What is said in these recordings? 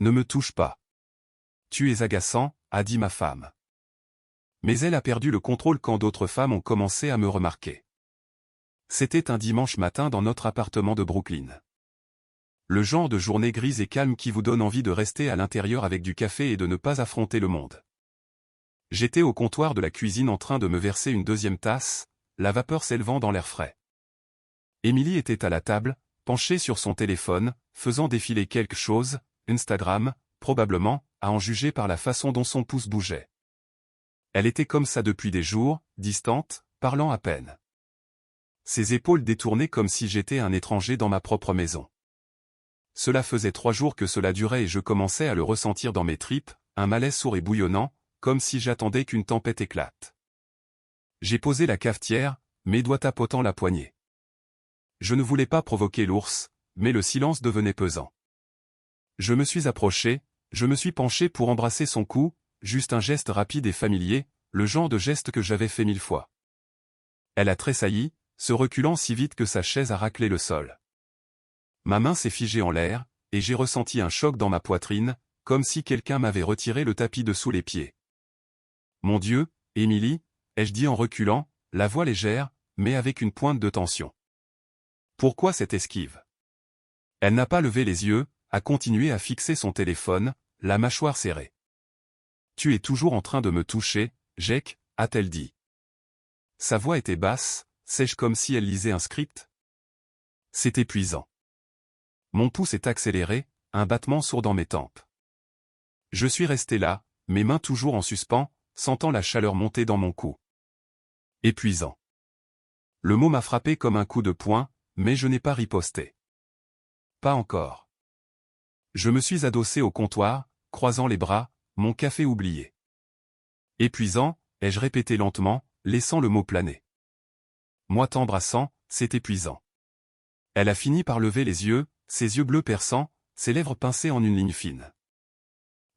Ne me touche pas. Tu es agaçant, a dit ma femme. Mais elle a perdu le contrôle quand d'autres femmes ont commencé à me remarquer. C'était un dimanche matin dans notre appartement de Brooklyn. Le genre de journée grise et calme qui vous donne envie de rester à l'intérieur avec du café et de ne pas affronter le monde. J'étais au comptoir de la cuisine en train de me verser une deuxième tasse, la vapeur s'élevant dans l'air frais. Émilie était à la table, penchée sur son téléphone, faisant défiler quelque chose, Instagram, probablement, à en juger par la façon dont son pouce bougeait. Elle était comme ça depuis des jours, distante, parlant à peine. Ses épaules détournées comme si j'étais un étranger dans ma propre maison. Cela faisait 3 jours que cela durait et je commençais à le ressentir dans mes tripes, un malaise sourd et bouillonnant, comme si j'attendais qu'une tempête éclate. J'ai posé la cafetière, mes doigts tapotant la poignée. Je ne voulais pas provoquer l'ours, mais le silence devenait pesant. Je me suis approché, je me suis penché pour embrasser son cou, juste un geste rapide et familier, le genre de geste que j'avais fait 1000 fois. Elle a tressailli, se reculant si vite que sa chaise a raclé le sol. Ma main s'est figée en l'air, et j'ai ressenti un choc dans ma poitrine, comme si quelqu'un m'avait retiré le tapis de sous les pieds. Mon Dieu, Émilie, ai-je dit en reculant, la voix légère, mais avec une pointe de tension. Pourquoi cette esquive? Elle n'a pas levé les yeux, a continué à fixer son téléphone, la mâchoire serrée. Tu es toujours en train de me toucher, Jake, a-t-elle dit. Sa voix était basse, sèche comme si elle lisait un script. C'est épuisant. Mon pouce est accéléré, un battement sourd dans mes tempes. Je suis resté là, mes mains toujours en suspens, sentant la chaleur monter dans mon cou. Épuisant. Le mot m'a frappé comme un coup de poing, mais je n'ai pas riposté. Pas encore. Je me suis adossé au comptoir, croisant les bras, mon café oublié. Épuisant, ai-je répété lentement, laissant le mot planer. Moi t'embrassant, c'est épuisant. Elle a fini par lever les yeux, ses yeux bleus perçants, ses lèvres pincées en une ligne fine.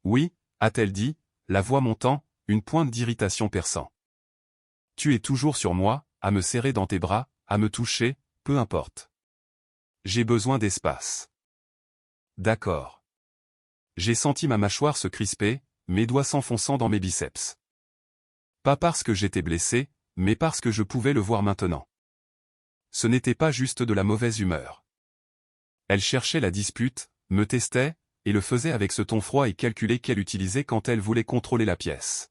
Oui, a-t-elle dit, la voix montant, une pointe d'irritation perçant. Tu es toujours sur moi, à me serrer dans tes bras, à me toucher, peu importe. J'ai besoin d'espace. D'accord. J'ai senti ma mâchoire se crisper, mes doigts s'enfonçant dans mes biceps. Pas parce que j'étais blessé, mais parce que je pouvais le voir maintenant. Ce n'était pas juste de la mauvaise humeur. Elle cherchait la dispute, me testait, et le faisait avec ce ton froid et calculé qu'elle utilisait quand elle voulait contrôler la pièce.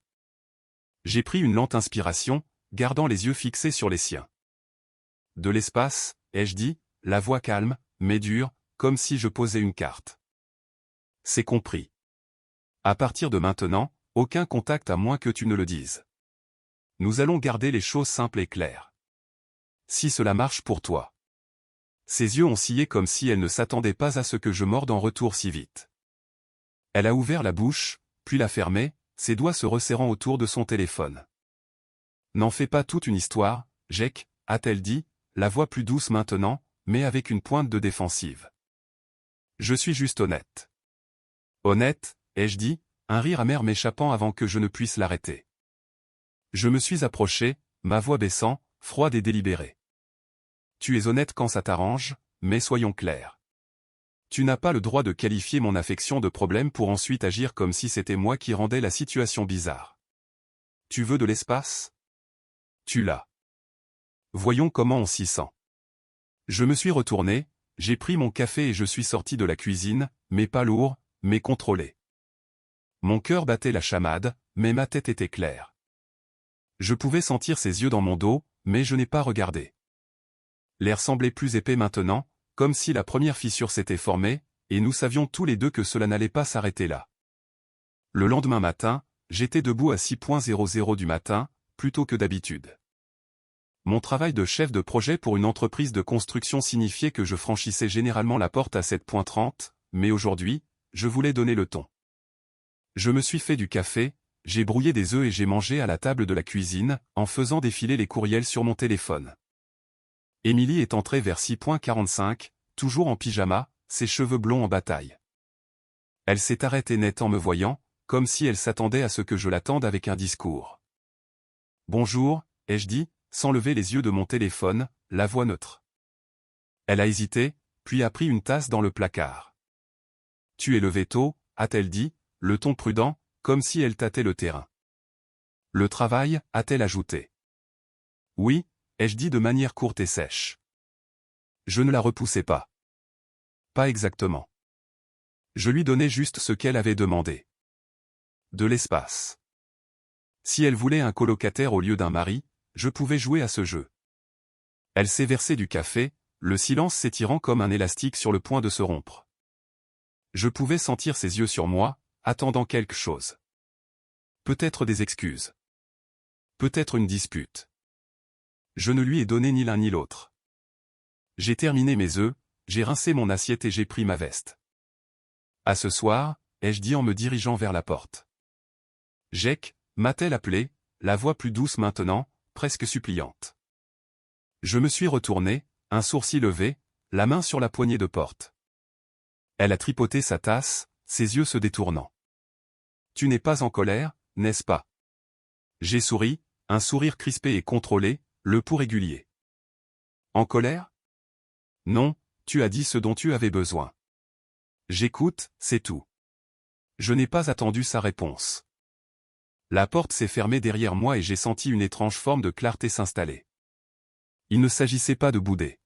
J'ai pris une lente inspiration, gardant les yeux fixés sur les siens. De l'espace, ai-je dit, la voix calme, mais dure, comme si je posais une carte. C'est compris. À partir de maintenant, aucun contact à moins que tu ne le dises. Nous allons garder les choses simples et claires. Si cela marche pour toi. Ses yeux ont scié comme si elle ne s'attendait pas à ce que je morde en retour si vite. Elle a ouvert la bouche, puis l'a fermée, ses doigts se resserrant autour de son téléphone. N'en fais pas toute une histoire, Jake, a-t-elle dit, la voix plus douce maintenant, mais avec une pointe de défensive. Je suis juste honnête. Honnête, ai-je dit, un rire amer m'échappant avant que je ne puisse l'arrêter. Je me suis approché, ma voix baissant, froide et délibérée. Tu es honnête quand ça t'arrange, mais soyons clairs. Tu n'as pas le droit de qualifier mon affection de problème pour ensuite agir comme si c'était moi qui rendais la situation bizarre. Tu veux de l'espace? Tu l'as. Voyons comment on s'y sent. Je me suis retourné, j'ai pris mon café et je suis sorti de la cuisine, mais pas lourd, mais contrôlé. Mon cœur battait la chamade, mais ma tête était claire. Je pouvais sentir ses yeux dans mon dos, mais je n'ai pas regardé. L'air semblait plus épais maintenant, comme si la première fissure s'était formée, et nous savions tous les deux que cela n'allait pas s'arrêter là. Le lendemain matin, j'étais debout à 6h00 du matin, plutôt que d'habitude. Mon travail de chef de projet pour une entreprise de construction signifiait que je franchissais généralement la porte à 7h30, mais aujourd'hui, je voulais donner le ton. Je me suis fait du café, j'ai brouillé des œufs et j'ai mangé à la table de la cuisine, en faisant défiler les courriels sur mon téléphone. Émilie est entrée vers 6h45, toujours en pyjama, ses cheveux blonds en bataille. Elle s'est arrêtée net en me voyant, comme si elle s'attendait à ce que je l'attende avec un discours. Bonjour, ai-je dit, sans lever les yeux de mon téléphone, la voix neutre. Elle a hésité, puis a pris une tasse dans le placard. Tu es levé tôt, a-t-elle dit, le ton prudent, comme si elle tâtait le terrain. Le travail, a-t-elle ajouté. Oui, ai-je dit de manière courte et sèche. Je ne la repoussais pas. Pas exactement. Je lui donnais juste ce qu'elle avait demandé. De l'espace. Si elle voulait un colocataire au lieu d'un mari, je pouvais jouer à ce jeu. Elle s'est versée du café, le silence s'étirant comme un élastique sur le point de se rompre. Je pouvais sentir ses yeux sur moi, attendant quelque chose. Peut-être des excuses. Peut-être une dispute. Je ne lui ai donné ni l'un ni l'autre. J'ai terminé mes œufs, j'ai rincé mon assiette et j'ai pris ma veste. À ce soir, ai-je dit en me dirigeant vers la porte. Jake, m'a-t-elle appelé, la voix plus douce maintenant, presque suppliante. Je me suis retourné, un sourcil levé, la main sur la poignée de porte. Elle a tripoté sa tasse, ses yeux se détournant. Tu n'es pas en colère, n'est-ce pas? J'ai souri, un sourire crispé et contrôlé, le pouls régulier. En colère? Non, tu as dit ce dont tu avais besoin. J'écoute, c'est tout. Je n'ai pas attendu sa réponse. La porte s'est fermée derrière moi et j'ai senti une étrange forme de clarté s'installer. Il ne s'agissait pas de bouder.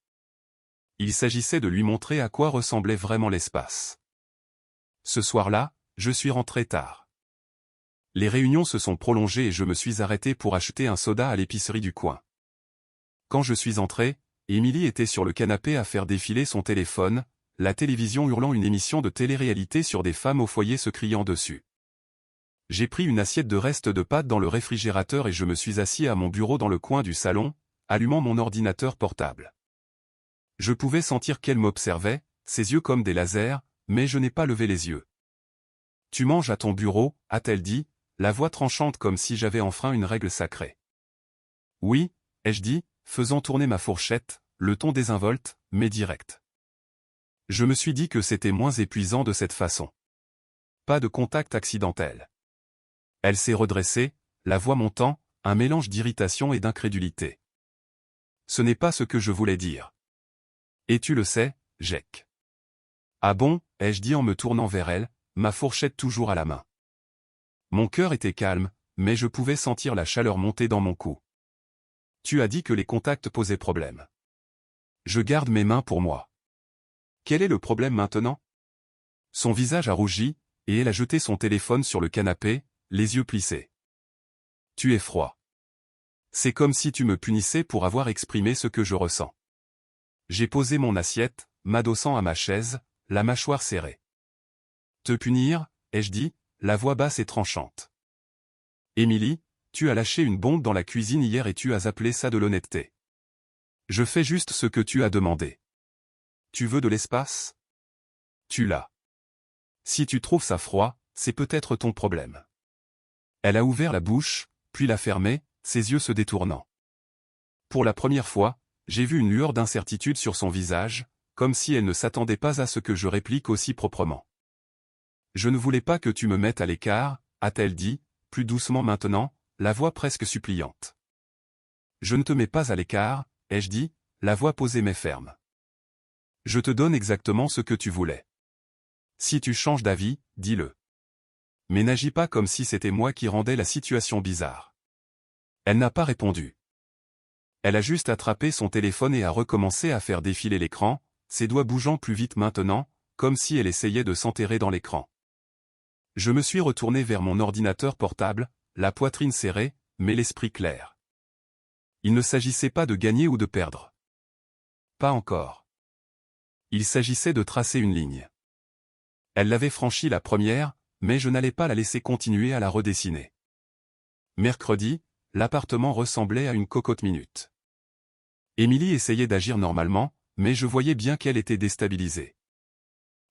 Il s'agissait de lui montrer à quoi ressemblait vraiment l'espace. Ce soir-là, je suis rentré tard. Les réunions se sont prolongées et je me suis arrêté pour acheter un soda à l'épicerie du coin. Quand je suis entré, Émilie était sur le canapé à faire défiler son téléphone, la télévision hurlant une émission de télé-réalité sur des femmes au foyer se criant dessus. J'ai pris une assiette de restes de pâtes dans le réfrigérateur et je me suis assis à mon bureau dans le coin du salon, allumant mon ordinateur portable. Je pouvais sentir qu'elle m'observait, ses yeux comme des lasers, mais je n'ai pas levé les yeux. « Tu manges à ton bureau » a-t-elle dit, la voix tranchante comme si j'avais enfreint une règle sacrée. « Oui » ai-je dit, faisant tourner ma fourchette, le ton désinvolte, mais direct. Je me suis dit que c'était moins épuisant de cette façon. Pas de contact accidentel. Elle s'est redressée, la voix montant, un mélange d'irritation et d'incrédulité. Ce n'est pas ce que je voulais dire. Et tu le sais, Jake. Ah bon, ai-je dit en me tournant vers elle, ma fourchette toujours à la main. Mon cœur était calme, mais je pouvais sentir la chaleur monter dans mon cou. Tu as dit que les contacts posaient problème. Je garde mes mains pour moi. Quel est le problème maintenant? Son visage a rougi, et elle a jeté son téléphone sur le canapé, les yeux plissés. Tu es froid. C'est comme si tu me punissais pour avoir exprimé ce que je ressens. J'ai posé mon assiette, m'adossant à ma chaise, la mâchoire serrée. Te punir, ai-je dit, la voix basse et tranchante. Émilie, tu as lâché une bombe dans la cuisine hier et tu as appelé ça de l'honnêteté. Je fais juste ce que tu as demandé. Tu veux de l'espace? Tu l'as. Si tu trouves ça froid, c'est peut-être ton problème. Elle a ouvert la bouche, puis l'a fermée, ses yeux se détournant. Pour la première fois, j'ai vu une lueur d'incertitude sur son visage, comme si elle ne s'attendait pas à ce que je réplique aussi proprement. Je ne voulais pas que tu me mettes à l'écart, a-t-elle dit, plus doucement maintenant, la voix presque suppliante. Je ne te mets pas à l'écart, ai-je dit, la voix posée mais ferme. Je te donne exactement ce que tu voulais. Si tu changes d'avis, dis-le. Mais n'agis pas comme si c'était moi qui rendais la situation bizarre. Elle n'a pas répondu. Elle a juste attrapé son téléphone et a recommencé à faire défiler l'écran, ses doigts bougeant plus vite maintenant, comme si elle essayait de s'enterrer dans l'écran. Je me suis retourné vers mon ordinateur portable, la poitrine serrée, mais l'esprit clair. Il ne s'agissait pas de gagner ou de perdre. Pas encore. Il s'agissait de tracer une ligne. Elle l'avait franchie la première, mais je n'allais pas la laisser continuer à la redessiner. Mercredi, l'appartement ressemblait à une cocotte minute. Émilie essayait d'agir normalement, mais je voyais bien qu'elle était déstabilisée.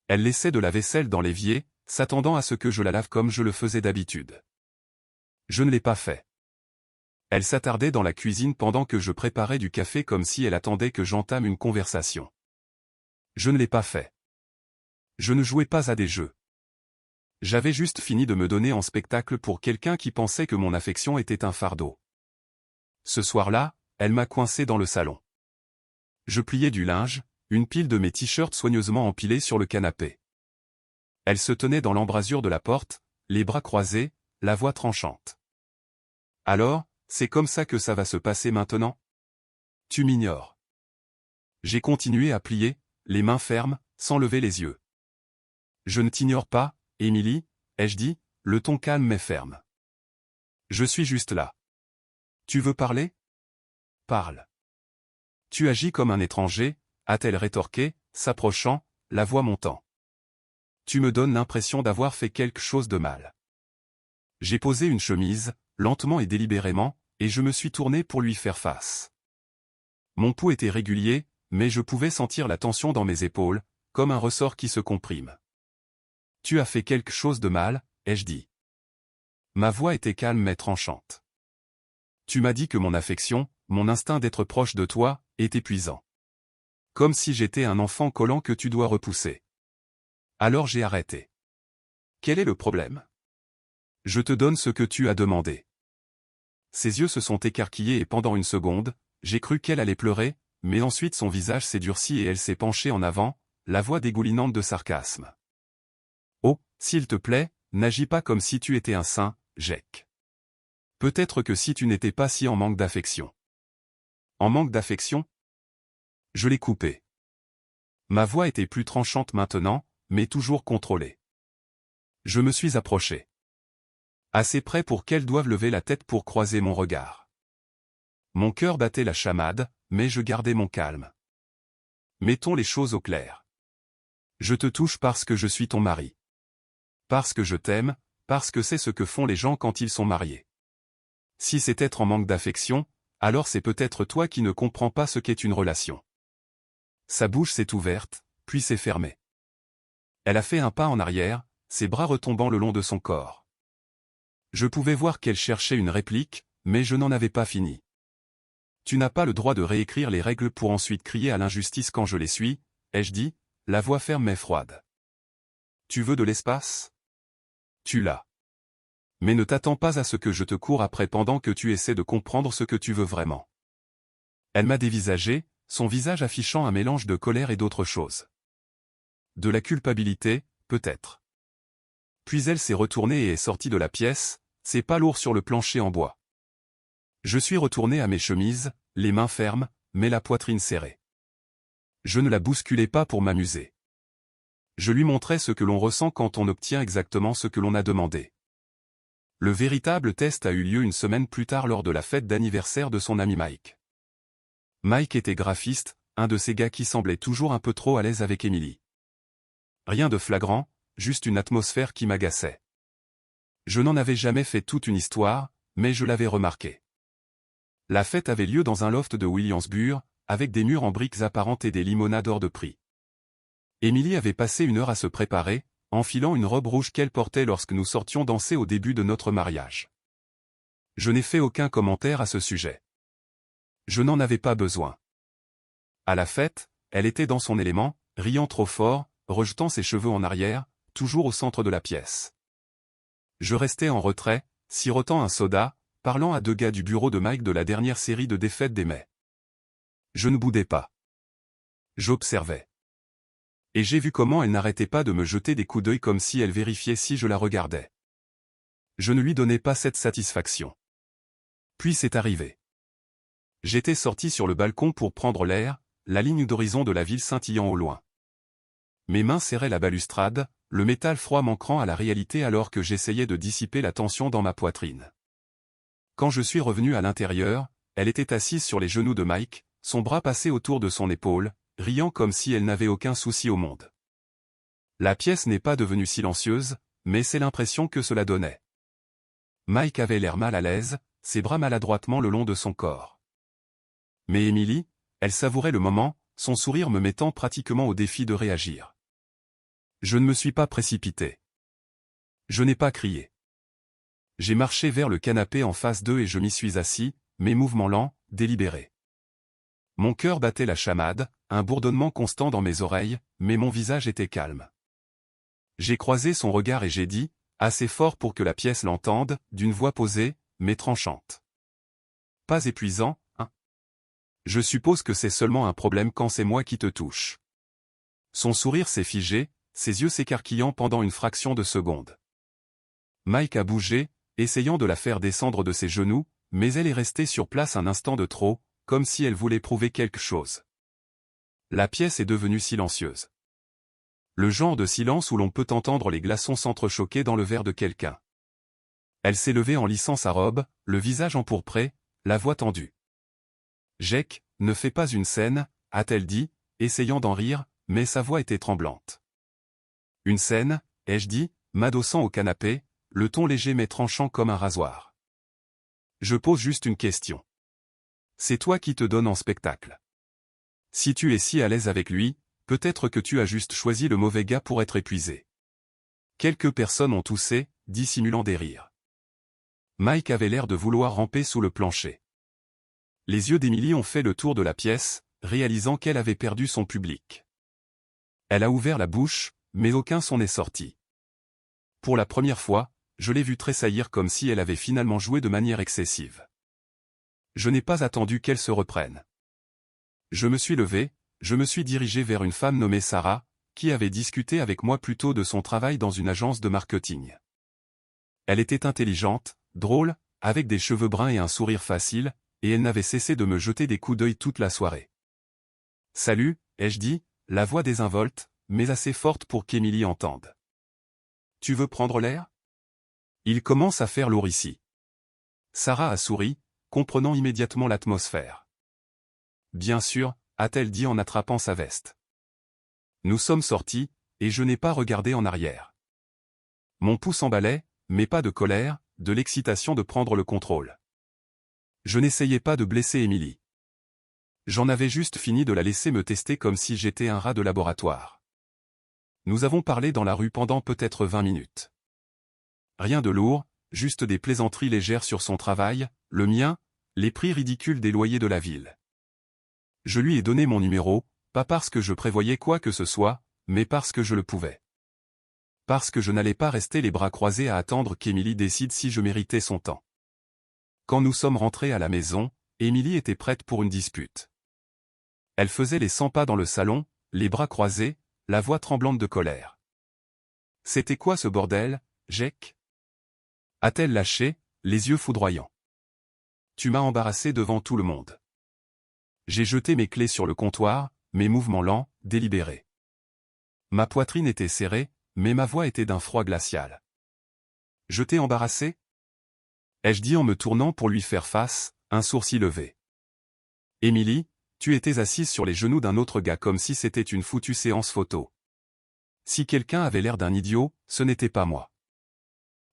Elle laissait de la vaisselle dans l'évier, s'attendant à ce que je la lave comme je le faisais d'habitude. Je ne l'ai pas fait. Elle s'attardait dans la cuisine pendant que je préparais du café comme si elle attendait que j'entame une conversation. Je ne l'ai pas fait. Je ne jouais pas à des jeux. J'avais juste fini de me donner en spectacle pour quelqu'un qui pensait que mon affection était un fardeau. Ce soir-là, elle m'a coincé dans le salon. Je pliais du linge, une pile de mes t-shirts soigneusement empilés sur le canapé. Elle se tenait dans l'embrasure de la porte, les bras croisés, la voix tranchante. Alors, c'est comme ça que ça va se passer maintenant? Tu m'ignores. J'ai continué à plier, les mains fermes, sans lever les yeux. Je ne t'ignore pas, Émilie, ai-je dit, le ton calme mais ferme. Je suis juste là. Tu veux parler? Parle. Tu agis comme un étranger, a-t-elle rétorqué, s'approchant, la voix montant. Tu me donnes l'impression d'avoir fait quelque chose de mal. J'ai posé une chemise, lentement et délibérément, et je me suis tourné pour lui faire face. Mon pouls était régulier, mais je pouvais sentir la tension dans mes épaules, comme un ressort qui se comprime. Tu as fait quelque chose de mal, ai-je dit. Ma voix était calme mais tranchante. Tu m'as dit que mon affection, mon instinct d'être proche de toi, est épuisant. Comme si j'étais un enfant collant que tu dois repousser. Alors j'ai arrêté. Quel est le problème? Je te donne ce que tu as demandé. Ses yeux se sont écarquillés et pendant une seconde, j'ai cru qu'elle allait pleurer, mais ensuite son visage s'est durci et elle s'est penchée en avant, la voix dégoulinante de sarcasme. Oh, s'il te plaît, n'agis pas comme si tu étais un saint, Jack. Peut-être que si tu n'étais pas si en manque d'affection. En manque d'affection? Je l'ai coupé. Ma voix était plus tranchante maintenant, mais toujours contrôlée. Je me suis approché. Assez près pour qu'elle doive lever la tête pour croiser mon regard. Mon cœur battait la chamade, mais je gardais mon calme. Mettons les choses au clair. Je te touche parce que je suis ton mari. Parce que je t'aime, parce que c'est ce que font les gens quand ils sont mariés. Si c'est être en manque d'affection, alors c'est peut-être toi qui ne comprends pas ce qu'est une relation. Sa bouche s'est ouverte, puis s'est fermée. Elle a fait un pas en arrière, ses bras retombant le long de son corps. Je pouvais voir qu'elle cherchait une réplique, mais je n'en avais pas fini. Tu n'as pas le droit de réécrire les règles pour ensuite crier à l'injustice quand je les suis, ai-je dit, la voix ferme mais froide. Tu veux de l'espace? Tu l'as. Mais ne t'attends pas à ce que je te cours après pendant que tu essaies de comprendre ce que tu veux vraiment. Elle m'a dévisagé, son visage affichant un mélange de colère et d'autre chose. De la culpabilité, peut-être. Puis elle s'est retournée et est sortie de la pièce, ses pas lourds sur le plancher en bois. Je suis retourné à mes chemises, les mains fermes, mais la poitrine serrée. Je ne la bousculais pas pour m'amuser. Je lui montrais ce que l'on ressent quand on obtient exactement ce que l'on a demandé. Le véritable test a eu lieu une semaine plus tard lors de la fête d'anniversaire de son ami Mike. Mike était graphiste, un de ces gars qui semblait toujours un peu trop à l'aise avec Émilie. Rien de flagrant, juste une atmosphère qui m'agaçait. Je n'en avais jamais fait toute une histoire, mais je l'avais remarqué. La fête avait lieu dans un loft de Williamsburg, avec des murs en briques apparentes et des limonades hors de prix. Émilie avait passé une heure à se préparer, enfilant une robe rouge qu'elle portait lorsque nous sortions danser au début de notre mariage. Je n'ai fait aucun commentaire à ce sujet. Je n'en avais pas besoin. À la fête, elle était dans son élément, riant trop fort, rejetant ses cheveux en arrière, toujours au centre de la pièce. Je restais en retrait, sirotant un soda, parlant à deux gars du bureau de Mike de la dernière série de défaites des mai. Je ne boudais pas. J'observais. Et j'ai vu comment elle n'arrêtait pas de me jeter des coups d'œil comme si elle vérifiait si je la regardais. Je ne lui donnais pas cette satisfaction. Puis c'est arrivé. J'étais sorti sur le balcon pour prendre l'air, la ligne d'horizon de la ville scintillant au loin. Mes mains serraient la balustrade, le métal froid manquant à la réalité alors que j'essayais de dissiper la tension dans ma poitrine. Quand je suis revenu à l'intérieur, elle était assise sur les genoux de Mike, son bras passé autour de son épaule, riant comme si elle n'avait aucun souci au monde. La pièce n'est pas devenue silencieuse, mais c'est l'impression que cela donnait. Mike avait l'air mal à l'aise, ses bras maladroitement le long de son corps. Mais Émilie, elle savourait le moment, son sourire me mettant pratiquement au défi de réagir. Je ne me suis pas précipité. Je n'ai pas crié. J'ai marché vers le canapé en face d'eux et je m'y suis assis, mes mouvements lents, délibérés. Mon cœur battait la chamade, un bourdonnement constant dans mes oreilles, mais mon visage était calme. J'ai croisé son regard et j'ai dit, assez fort pour que la pièce l'entende, d'une voix posée, mais tranchante. Pas épuisant, hein? Je suppose que c'est seulement un problème quand c'est moi qui te touche. Son sourire s'est figé, ses yeux s'écarquillant pendant une fraction de seconde. Mike a bougé, essayant de la faire descendre de ses genoux, mais elle est restée sur place un instant de trop, comme si elle voulait prouver quelque chose. La pièce est devenue silencieuse. Le genre de silence où l'on peut entendre les glaçons s'entrechoquer dans le verre de quelqu'un. Elle s'est levée en lissant sa robe, le visage empourpré, la voix tendue. « Jake, ne fais pas une scène, a-t-elle dit, essayant d'en rire, mais sa voix était tremblante. Une scène, ai-je dit, m'adossant au canapé, le ton léger mais tranchant comme un rasoir. Je pose juste une question. C'est toi qui te donnes en spectacle. Si tu es si à l'aise avec lui, peut-être que tu as juste choisi le mauvais gars pour être épuisé. Quelques personnes ont toussé, dissimulant des rires. Mike avait l'air de vouloir ramper sous le plancher. Les yeux d'Emily ont fait le tour de la pièce, réalisant qu'elle avait perdu son public. Elle a ouvert la bouche, mais aucun son n'est sorti. Pour la première fois, je l'ai vue tressaillir comme si elle avait finalement joué de manière excessive. Je n'ai pas attendu qu'elle se reprenne. Je me suis levé, je me suis dirigé vers une femme nommée Sarah, qui avait discuté avec moi plus tôt de son travail dans une agence de marketing. Elle était intelligente, drôle, avec des cheveux bruns et un sourire facile, et elle n'avait cessé de me jeter des coups d'œil toute la soirée. « Salut », ai-je dit, la voix désinvolte, mais assez forte pour qu'Emily entende. « Tu veux prendre l'air ? Il commence à faire lourd ici. » Sarah a souri, comprenant immédiatement l'atmosphère. « Bien sûr », a-t-elle dit en attrapant sa veste. Nous sommes sortis, et je n'ai pas regardé en arrière. Mon pouls s'emballait, mais pas de colère, de l'excitation de prendre le contrôle. Je n'essayais pas de blesser Emily. J'en avais juste fini de la laisser me tester comme si j'étais un rat de laboratoire. Nous avons parlé dans la rue pendant peut-être 20 minutes. Rien de lourd, juste des plaisanteries légères sur son travail, le mien, les prix ridicules des loyers de la ville. Je lui ai donné mon numéro, pas parce que je prévoyais quoi que ce soit, mais parce que je le pouvais. Parce que je n'allais pas rester les bras croisés à attendre qu'Emily décide si je méritais son temps. Quand nous sommes rentrés à la maison, Emily était prête pour une dispute. Elle faisait les 100 pas dans le salon, les bras croisés, la voix tremblante de colère. « C'était quoi ce bordel, Jake ?» a-t-elle lâché, les yeux foudroyants. « Tu m'as embarrassé devant tout le monde. » J'ai jeté mes clés sur le comptoir, mes mouvements lents, délibérés. Ma poitrine était serrée, mais ma voix était d'un froid glacial. « Je t'ai embarrassé ?» ai-je dit en me tournant pour lui faire face, un sourcil levé. « Emily, tu étais assise sur les genoux d'un autre gars comme si c'était une foutue séance photo. Si quelqu'un avait l'air d'un idiot, ce n'était pas moi. »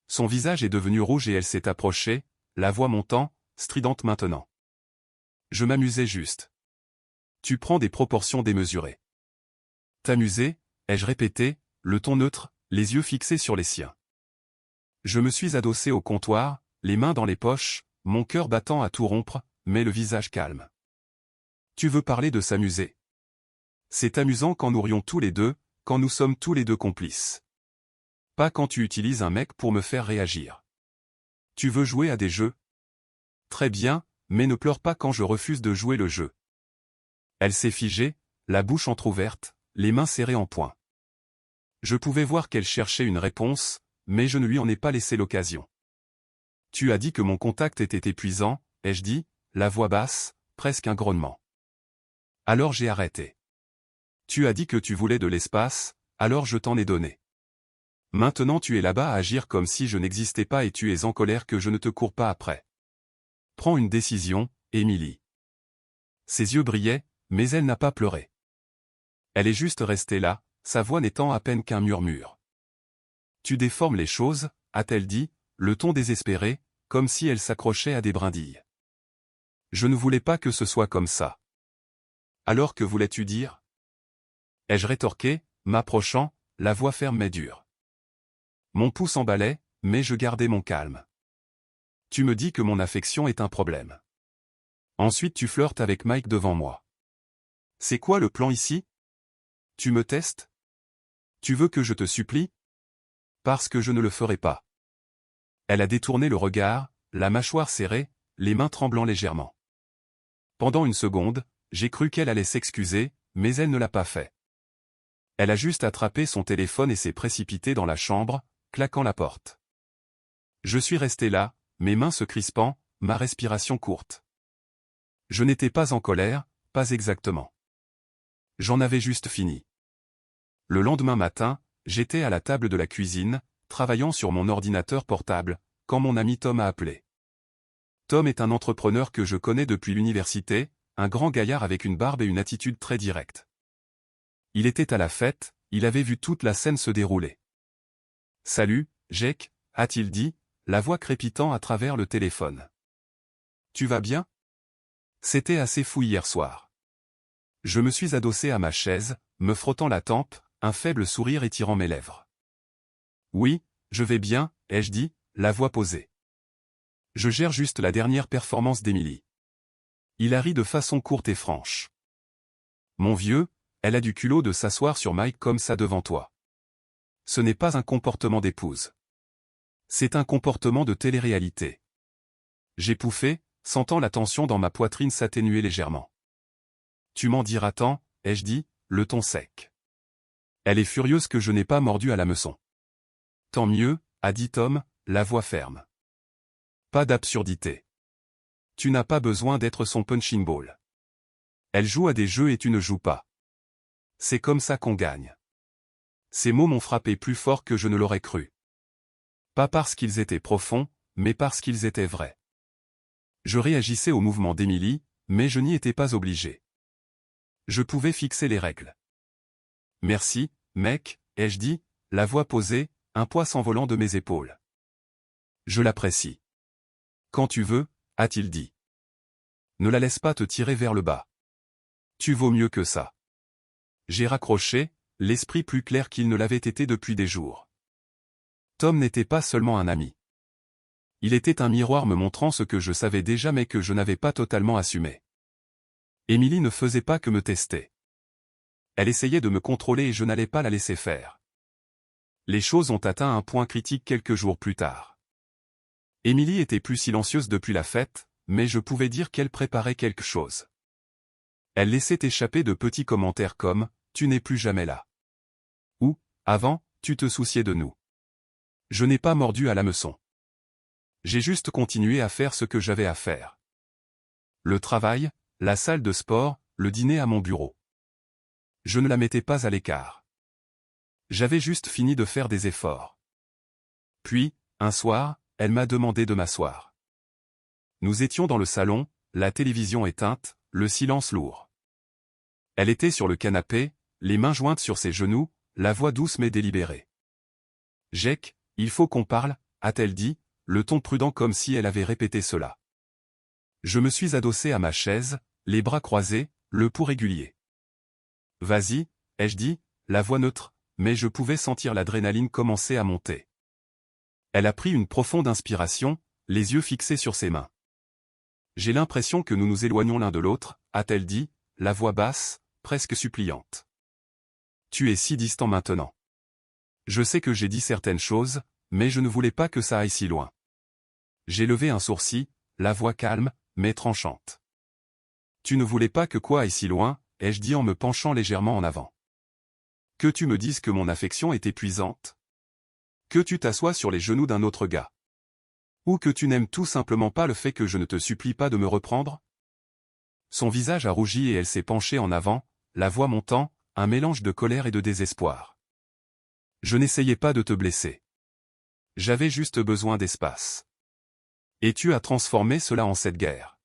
Son visage est devenu rouge et elle s'est approchée, la voix montant, stridente maintenant. Je m'amusais juste. Tu prends des proportions démesurées. T'amuser, ai-je répété, le ton neutre, les yeux fixés sur les siens. Je me suis adossé au comptoir, les mains dans les poches, mon cœur battant à tout rompre, mais le visage calme. Tu veux parler de s'amuser? C'est amusant quand nous rions tous les deux, quand nous sommes tous les deux complices. Pas quand tu utilises un mec pour me faire réagir. Tu veux jouer à des jeux? Très bien, mais ne pleure pas quand je refuse de jouer le jeu. Elle s'est figée, la bouche entr'ouverte, les mains serrées en poing. Je pouvais voir qu'elle cherchait une réponse, mais je ne lui en ai pas laissé l'occasion. Tu as dit que mon contact était épuisant, ai-je dit, la voix basse, presque un grognement. Alors j'ai arrêté. Tu as dit que tu voulais de l'espace, alors je t'en ai donné. Maintenant tu es là-bas à agir comme si je n'existais pas et tu es en colère que je ne te cours pas après. Prends une décision, Emily. Ses yeux brillaient, mais elle n'a pas pleuré. Elle est juste restée là, sa voix n'étant à peine qu'un murmure. Tu déformes les choses, a-t-elle dit, le ton désespéré, comme si elle s'accrochait à des brindilles. Je ne voulais pas que ce soit comme ça. Alors que voulais-tu dire? Ai-je rétorqué, m'approchant, la voix ferme mais dure. Mon pouls s'emballait, mais je gardais mon calme. Tu me dis que mon affection est un problème. Ensuite tu flirtes avec Mike devant moi. C'est quoi le plan ici? Tu me testes? Tu veux que je te supplie? Parce que je ne le ferai pas. Elle a détourné le regard, la mâchoire serrée, les mains tremblant légèrement. Pendant une seconde, j'ai cru qu'elle allait s'excuser, mais elle ne l'a pas fait. Elle a juste attrapé son téléphone et s'est précipitée dans la chambre, claquant la porte. Je suis resté là, mes mains se crispant, ma respiration courte. Je n'étais pas en colère, pas exactement. J'en avais juste fini. Le lendemain matin, j'étais à la table de la cuisine, travaillant sur mon ordinateur portable, quand mon ami Tom a appelé. Tom est un entrepreneur que je connais depuis l'université, un grand gaillard avec une barbe et une attitude très directe. Il était à la fête, il avait vu toute la scène se dérouler. « Salut, Jake » a-t-il dit, la voix crépitant à travers le téléphone. « Tu vas bien ?» C'était assez fou hier soir. Je me suis adossé à ma chaise, me frottant la tempe, un faible sourire étirant mes lèvres. « Oui, je vais bien » ai-je dit, la voix posée. « Je gère juste la dernière performance d'Emily. » Il a ri de façon courte et franche. « Mon vieux, elle a du culot de s'asseoir sur Mike comme ça devant toi. Ce n'est pas un comportement d'épouse. C'est un comportement de télé-réalité. » J'ai pouffé, sentant la tension dans ma poitrine s'atténuer légèrement. « Tu m'en diras tant » ai-je dit, le ton sec. Elle est furieuse que je n'ai pas mordu à l'hameçon. « Tant mieux » a dit Tom, la voix ferme. « Pas d'absurdité. Tu n'as pas besoin d'être son punching ball. Elle joue à des jeux et tu ne joues pas. C'est comme ça qu'on gagne. » Ces mots m'ont frappé plus fort que je ne l'aurais cru. Pas parce qu'ils étaient profonds, mais parce qu'ils étaient vrais. Je réagissais au mouvement d'Emily, mais je n'y étais pas obligé. Je pouvais fixer les règles. « Merci, mec » ai-je dit, la voix posée, un poids s'envolant de mes épaules. « Je l'apprécie. »« Quand tu veux » a-t-il dit. « Ne la laisse pas te tirer vers le bas. Tu vaux mieux que ça. » J'ai raccroché, l'esprit plus clair qu'il ne l'avait été depuis des jours. Tom n'était pas seulement un ami. Il était un miroir me montrant ce que je savais déjà mais que je n'avais pas totalement assumé. Emily ne faisait pas que me tester. Elle essayait de me contrôler et je n'allais pas la laisser faire. Les choses ont atteint un point critique quelques jours plus tard. Emily était plus silencieuse depuis la fête, mais je pouvais dire qu'elle préparait quelque chose. Elle laissait échapper de petits commentaires comme « Tu n'es plus jamais là » ou « Avant, tu te souciais de nous ». Je n'ai pas mordu à l'hameçon. J'ai juste continué à faire ce que j'avais à faire. Le travail, la salle de sport, le dîner à mon bureau. Je ne la mettais pas à l'écart. J'avais juste fini de faire des efforts. Puis, un soir, elle m'a demandé de m'asseoir. Nous étions dans le salon, la télévision éteinte, le silence lourd. Elle était sur le canapé, les mains jointes sur ses genoux, la voix douce mais délibérée. « Jake, il faut qu'on parle » a-t-elle dit, le ton prudent comme si elle avait répété cela. Je me suis adossé à ma chaise, les bras croisés, le pouls régulier. « Vas-y » ai-je dit, la voix neutre, mais je pouvais sentir l'adrénaline commencer à monter. Elle a pris une profonde inspiration, les yeux fixés sur ses mains. « J'ai l'impression que nous nous éloignons l'un de l'autre » a-t-elle dit, la voix basse, presque suppliante. « Tu es si distant maintenant. Je sais que j'ai dit certaines choses, mais je ne voulais pas que ça aille si loin. » J'ai levé un sourcil, la voix calme, mais tranchante. « Tu ne voulais pas que quoi aille si loin » ai-je dit en me penchant légèrement en avant. « Que tu me dises que mon affection est épuisante ? Que tu t'assoies sur les genoux d'un autre gars ? Ou que tu n'aimes tout simplement pas le fait que je ne te supplie pas de me reprendre ?» Son visage a rougi et elle s'est penchée en avant, la voix montant, un mélange de colère et de désespoir. « Je n'essayais pas de te blesser. J'avais juste besoin d'espace. Et tu as transformé cela en cette guerre. »«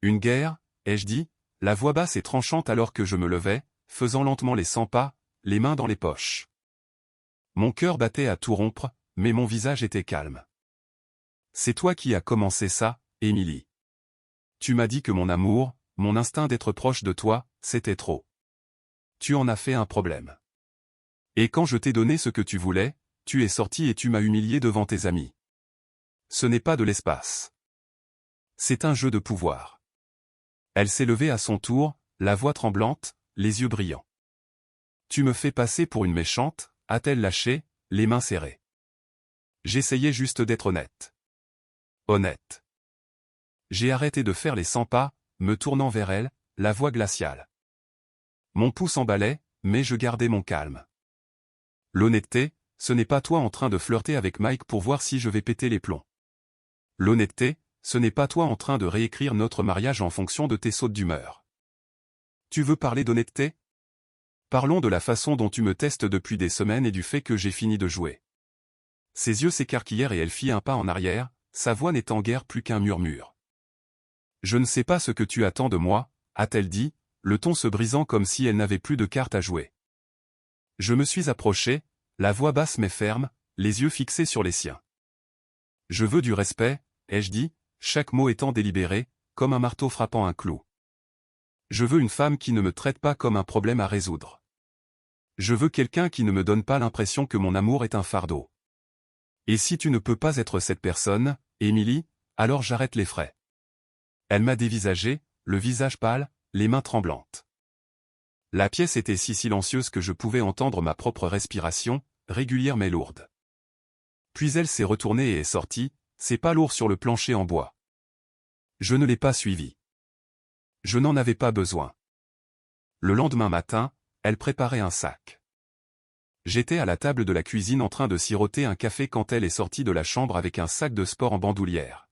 Une guerre » ai-je dit, la voix basse et tranchante alors que je me levais, faisant lentement les 100 pas, les mains dans les poches. Mon cœur battait à tout rompre, mais mon visage était calme. « C'est toi qui as commencé ça, Emily. Tu m'as dit que mon amour, mon instinct d'être proche de toi, c'était trop. Tu en as fait un problème. Et quand je t'ai donné ce que tu voulais, tu es sorti et tu m'as humilié devant tes amis. Ce n'est pas de l'espace. C'est un jeu de pouvoir. » Elle s'est levée à son tour, la voix tremblante, les yeux brillants. « Tu me fais passer pour une méchante » a-t-elle lâché, les mains serrées. J'essayais juste d'être honnête. Honnête. J'ai arrêté de faire les 100 pas, me tournant vers elle, la voix glaciale. Mon pouls s'emballait, mais je gardais mon calme. L'honnêteté, ce n'est pas toi en train de flirter avec Mike pour voir si je vais péter les plombs. L'honnêteté, ce n'est pas toi en train de réécrire notre mariage en fonction de tes sautes d'humeur. Tu veux parler d'honnêteté? Parlons de la façon dont tu me testes depuis des semaines et du fait que j'ai fini de jouer. Ses yeux s'écarquillèrent et elle fit un pas en arrière, sa voix n'étant guère plus qu'un murmure. Je ne sais pas ce que tu attends de moi, a-t-elle dit, le ton se brisant comme si elle n'avait plus de cartes à jouer. Je me suis approché, la voix basse mais ferme, les yeux fixés sur les siens. Je veux du respect, ai-je dit, chaque mot étant délibéré, comme un marteau frappant un clou. Je veux une femme qui ne me traite pas comme un problème à résoudre. Je veux quelqu'un qui ne me donne pas l'impression que mon amour est un fardeau. Et si tu ne peux pas être cette personne, Émilie, alors j'arrête les frais. Elle m'a dévisagé, le visage pâle, les mains tremblantes. La pièce était si silencieuse que je pouvais entendre ma propre respiration, régulière mais lourde. Puis elle s'est retournée et est sortie, ses pas lourds sur le plancher en bois. Je ne l'ai pas suivie. Je n'en avais pas besoin. Le lendemain matin, elle préparait un sac. J'étais à la table de la cuisine en train de siroter un café quand elle est sortie de la chambre avec un sac de sport en bandoulière.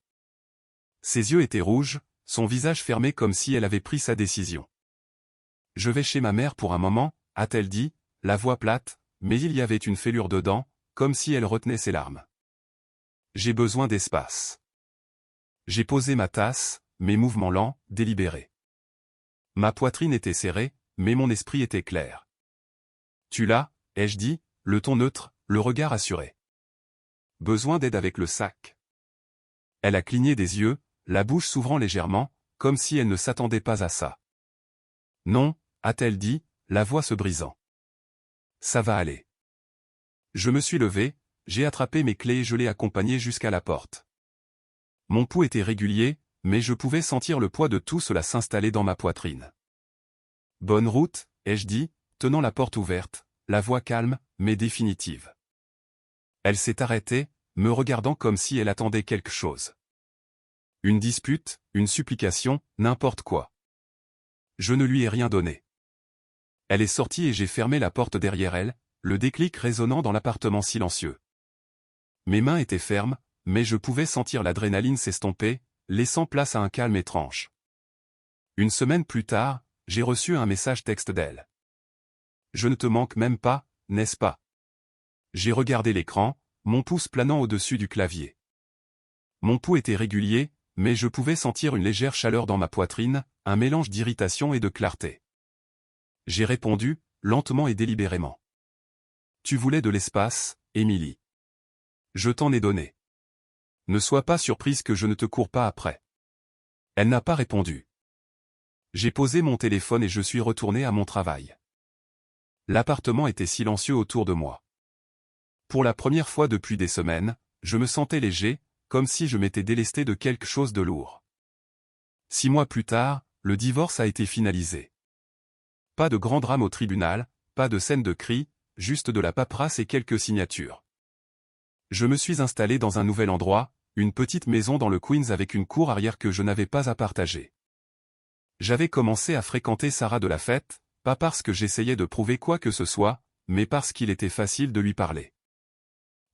Ses yeux étaient rouges, son visage fermé comme si elle avait pris sa décision. « Je vais chez ma mère pour un moment », a-t-elle dit, la voix plate, mais il y avait une fêlure dedans, comme si elle retenait ses larmes. « J'ai besoin d'espace. » J'ai posé ma tasse, mes mouvements lents, délibérés. Ma poitrine était serrée, mais mon esprit était clair. « Tu l'as ?» ai-je dit, le ton neutre, le regard assuré. « Besoin d'aide avec le sac ?» Elle a cligné des yeux, la bouche s'ouvrant légèrement, comme si elle ne s'attendait pas à ça. « Non », a-t-elle dit, la voix se brisant. « Ça va aller. » Je me suis levé, j'ai attrapé mes clés et je l'ai accompagnée jusqu'à la porte. Mon pouls était régulier, mais je pouvais sentir le poids de tout cela s'installer dans ma poitrine. « Bonne route », ai-je dit, tenant la porte ouverte, la voix calme, mais définitive. Elle s'est arrêtée, me regardant comme si elle attendait quelque chose. Une dispute, une supplication, n'importe quoi. Je ne lui ai rien donné. Elle est sortie et j'ai fermé la porte derrière elle, le déclic résonnant dans l'appartement silencieux. Mes mains étaient fermes, mais je pouvais sentir l'adrénaline s'estomper, laissant place à un calme étrange. Une semaine plus tard, j'ai reçu un message texte d'elle. « Je ne te manque même pas, n'est-ce pas ?» J'ai regardé l'écran, mon pouce planant au-dessus du clavier. Mon pouls était régulier, mais je pouvais sentir une légère chaleur dans ma poitrine, un mélange d'irritation et de clarté. J'ai répondu, lentement et délibérément. « Tu voulais de l'espace, Émilie. Je t'en ai donné. Ne sois pas surprise que je ne te cours pas après. » Elle n'a pas répondu. J'ai posé mon téléphone et je suis retourné à mon travail. L'appartement était silencieux autour de moi. Pour la première fois depuis des semaines, je me sentais léger, comme si je m'étais délesté de quelque chose de lourd. 6 mois plus tard, le divorce a été finalisé. Pas de grand drame au tribunal, pas de scène de cris, juste de la paperasse et quelques signatures. Je me suis installé dans un nouvel endroit, une petite maison dans le Queens avec une cour arrière que je n'avais pas à partager. J'avais commencé à fréquenter Sarah de la fête, pas parce que j'essayais de prouver quoi que ce soit, mais parce qu'il était facile de lui parler.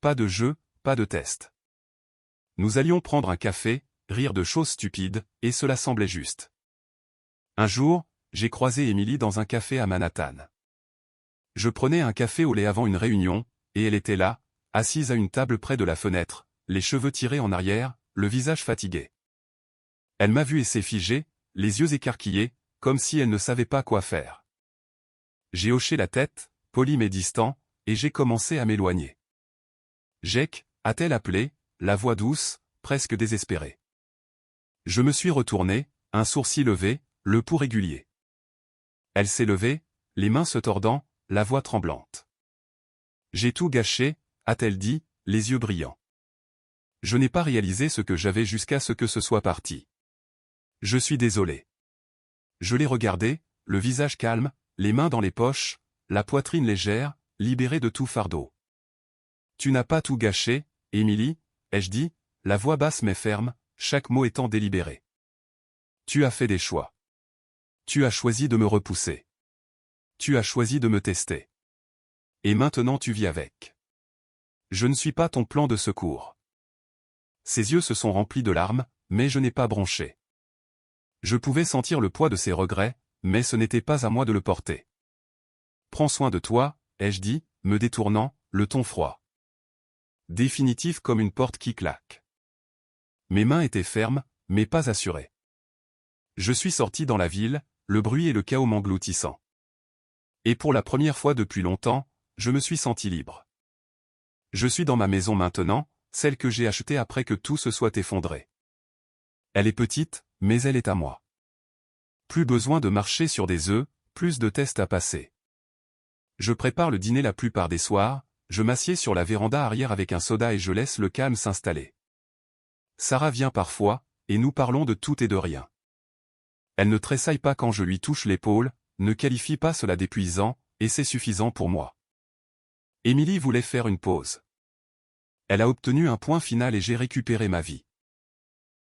Pas de jeu, pas de test. Nous allions prendre un café, rire de choses stupides, et cela semblait juste. Un jour, j'ai croisé Émilie dans un café à Manhattan. Je prenais un café au lait avant une réunion, et elle était là, assise à une table près de la fenêtre, les cheveux tirés en arrière, le visage fatigué. Elle m'a vu et s'est figée, les yeux écarquillés, comme si elle ne savait pas quoi faire. J'ai hoché la tête, poli mais distant, et j'ai commencé à m'éloigner. « Jake » a-t-elle appelé, la voix douce, presque désespérée. Je me suis retourné, un sourcil levé, le pouls régulier. Elle s'est levée, les mains se tordant, la voix tremblante. « J'ai tout gâché » a-t-elle dit, les yeux brillants. Je n'ai pas réalisé ce que j'avais jusqu'à ce que ce soit parti. Je suis désolé. Je l'ai regardé, le visage calme, les mains dans les poches, la poitrine légère, libérée de tout fardeau. « Tu n'as pas tout gâché, Émilie » ai-je dit, la voix basse mais ferme, chaque mot étant délibéré. « Tu as fait des choix. Tu as choisi de me repousser. Tu as choisi de me tester. Et maintenant tu vis avec. Je ne suis pas ton plan de secours. Ses yeux se sont remplis de larmes, mais je n'ai pas bronché. Je pouvais sentir le poids de ses regrets, mais ce n'était pas à moi de le porter. Prends soin de toi, ai-je dit, me détournant, le ton froid. Définitif comme une porte qui claque. Mes mains étaient fermes, mais pas assurées. Je suis sorti dans la ville, le bruit et le chaos m'engloutissant. Et pour la première fois depuis longtemps, je me suis senti libre. Je suis dans ma maison maintenant, celle que j'ai achetée après que tout se soit effondré. Elle est petite, mais elle est à moi. Plus besoin de marcher sur des œufs, plus de tests à passer. Je prépare le dîner la plupart des soirs, je m'assieds sur la véranda arrière avec un soda et je laisse le calme s'installer. Sarah vient parfois, et nous parlons de tout et de rien. Elle ne tressaille pas quand je lui touche l'épaule, ne qualifie pas cela d'épuisant, et c'est suffisant pour moi. Émilie voulait faire une pause. Elle a obtenu un point final et j'ai récupéré ma vie.